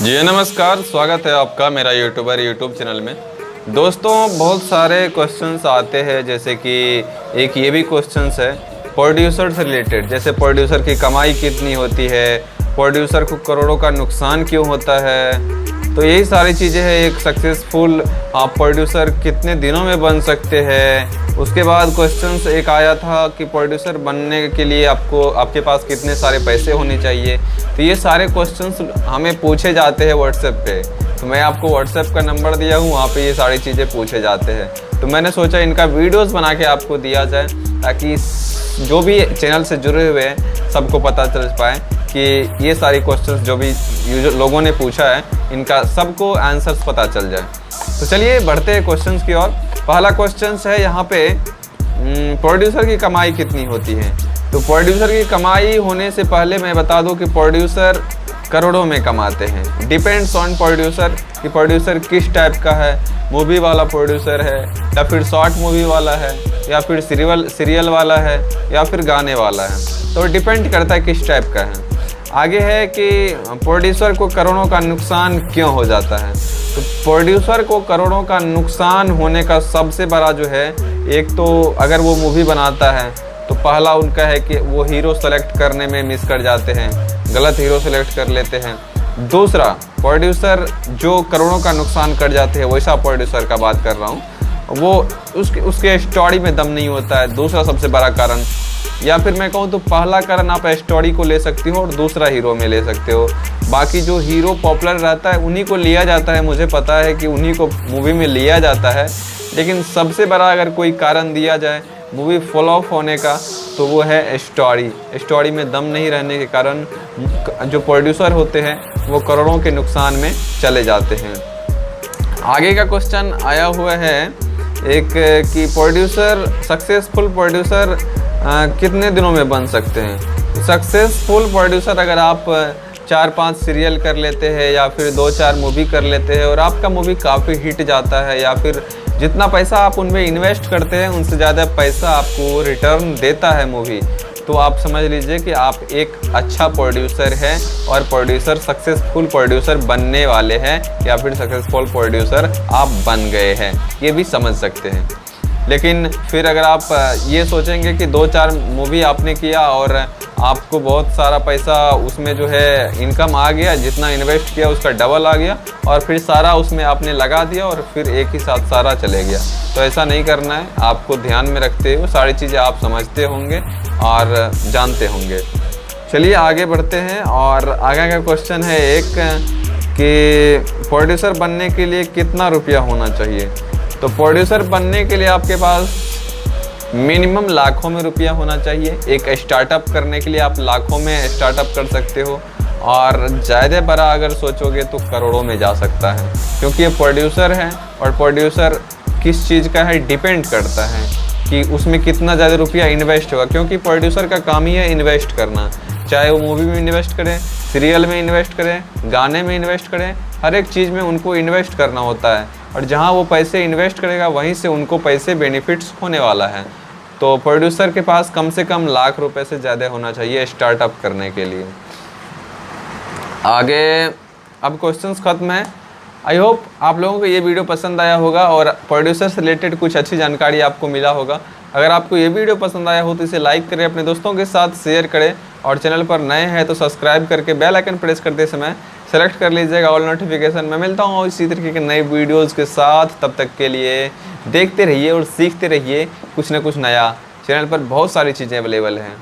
जी नमस्कार, स्वागत है आपका मेरा यूट्यूब चैनल में। दोस्तों, बहुत सारे क्वेश्चंस आते हैं, जैसे कि एक ये भी क्वेश्चंस है प्रोड्यूसर से रिलेटेड, जैसे प्रोड्यूसर की कमाई कितनी होती है, प्रोड्यूसर को करोड़ों का नुकसान क्यों होता है। तो यही सारी चीज़ें हैं। एक सक्सेसफुल आप प्रोड्यूसर कितने दिनों में बन सकते हैं। उसके बाद क्वेश्चंस एक आया था कि प्रोड्यूसर बनने के लिए आपके पास कितने सारे पैसे होने चाहिए। तो ये सारे क्वेश्चंस हमें पूछे जाते हैं व्हाट्सएप पे। तो मैं आपको व्हाट्सएप का नंबर दिया हूँ, वहाँ पे ये सारी चीज़ें पूछे जाते हैं। तो मैंने सोचा इनका वीडियोस बना के आपको दिया जाए, ताकि जो भी चैनल से जुड़े हुए हैं सबको पता चल पाए कि ये सारे क्वेश्चंस जो भी लोगों ने पूछा है, इनका सबको आंसर्स पता चल जाए। तो चलिए बढ़ते हैं क्वेश्चंस की ओर। पहला क्वेश्चन है यहाँ पे, प्रोड्यूसर की कमाई कितनी होती है। तो प्रोड्यूसर की कमाई होने से पहले मैं बता दूं कि प्रोड्यूसर करोड़ों में कमाते हैं। डिपेंड्स ऑन प्रोड्यूसर कि प्रोड्यूसर किस टाइप का है, मूवी वाला प्रोड्यूसर है या फिर शॉर्ट मूवी वाला है या फिर सीरियल वाला है या फिर गाने वाला है। तो डिपेंड करता है किस टाइप का है। आगे है कि प्रोड्यूसर को करोड़ों का नुकसान क्यों हो जाता है। तो प्रोड्यूसर को करोड़ों का नुकसान होने का सबसे बड़ा जो है, एक तो अगर वो मूवी बनाता है तो पहला उनका है कि वो हीरो सेलेक्ट करने में मिस कर जाते हैं, गलत हीरो सेलेक्ट कर लेते हैं। दूसरा, प्रोड्यूसर जो करोड़ों का नुकसान कर जाते हैं, वैसा प्रोड्यूसर का बात कर रहा हूँ, वो उसके स्टोरी में दम नहीं होता है, दूसरा सबसे बड़ा कारण। या फिर मैं कहूँ तो पहला कारण आप स्टोरी को ले सकते हो और दूसरा हीरो में ले सकते हो। बाकी जो हीरो पॉपुलर रहता है उन्हीं को लिया जाता है, मुझे पता है कि उन्हीं को मूवी में लिया जाता है। लेकिन सबसे बड़ा अगर कोई कारण दिया जाए मूवी फ्लॉप होने का, तो वो है स्टोरी में दम नहीं रहने के कारण जो प्रोड्यूसर होते हैं वो करोड़ों के नुकसान में चले जाते हैं। आगे का क्वेश्चन आया हुआ है एक कि सक्सेसफुल प्रोड्यूसर कितने दिनों में बन सकते हैं। सक्सेसफुल प्रोड्यूसर अगर आप 4-5 सीरियल कर लेते हैं या फिर 2-4 मूवी कर लेते हैं और आपका मूवी काफ़ी हिट जाता है, या फिर जितना पैसा आप उनमें इन्वेस्ट करते हैं उनसे ज़्यादा पैसा आपको रिटर्न देता है मूवी, तो आप समझ लीजिए कि आप एक अच्छा प्रोड्यूसर हैं और सक्सेसफुल प्रोड्यूसर बनने वाले हैं, या फिर सक्सेसफुल प्रोड्यूसर आप बन गए हैं, ये भी समझ सकते हैं। लेकिन फिर अगर आप ये सोचेंगे कि 2-4 मूवी आपने किया और आपको बहुत सारा पैसा उसमें जो है इनकम आ गया, जितना इन्वेस्ट किया उसका डबल आ गया, और फिर सारा उसमें आपने लगा दिया और फिर एक ही साथ सारा चले गया, तो ऐसा नहीं करना है। आपको ध्यान में रखते हुए सारी चीज़ें आप समझते होंगे और जानते होंगे। चलिए आगे बढ़ते हैं। और आगे का क्वेश्चन है एक कि प्रोड्यूसर बनने के लिए कितना रुपया होना चाहिए। तो प्रोड्यूसर बनने के लिए आपके पास मिनिमम लाखों में रुपया होना चाहिए। एक स्टार्टअप करने के लिए आप लाखों में स्टार्टअप कर सकते हो, और ज़्यादा बड़ा अगर सोचोगे तो करोड़ों में जा सकता है, क्योंकि ये प्रोड्यूसर है और प्रोड्यूसर किस चीज़ का है डिपेंड करता है कि उसमें कितना ज़्यादा रुपया इन्वेस्ट होगा। क्योंकि प्रोड्यूसर का काम ही है इन्वेस्ट करना, चाहे वो मूवी में इन्वेस्ट करें, सीरियल में इन्वेस्ट करें, गाने में इन्वेस्ट करें, हर एक चीज़ में उनको इन्वेस्ट करना होता है, और जहाँ वो पैसे इन्वेस्ट करेगा वहीं से उनको पैसे बेनिफिट्स होने वाला है। तो प्रोड्यूसर के पास कम से कम लाख रुपए से ज़्यादा होना चाहिए स्टार्टअप करने के लिए। आगे अब क्वेश्चंस खत्म है। आई होप आप लोगों को ये वीडियो पसंद आया होगा और प्रोड्यूसर से रिलेटेड कुछ अच्छी जानकारी आपको मिला होगा। अगर आपको ये वीडियो पसंद आया हो तो इसे लाइक करें, अपने दोस्तों के साथ शेयर करें, और चैनल पर नए हैं तो सब्सक्राइब करके बेल आइकन प्रेस करते समय सेलेक्ट कर लीजिएगा ऑल नोटिफिकेशन। मैं मिलता हूँ इसी तरीके के नए वीडियोज़ के साथ। तब तक के लिए देखते रहिए और सीखते रहिए कुछ ना कुछ नया। चैनल पर बहुत सारी चीज़ें अवेलेबल हैं।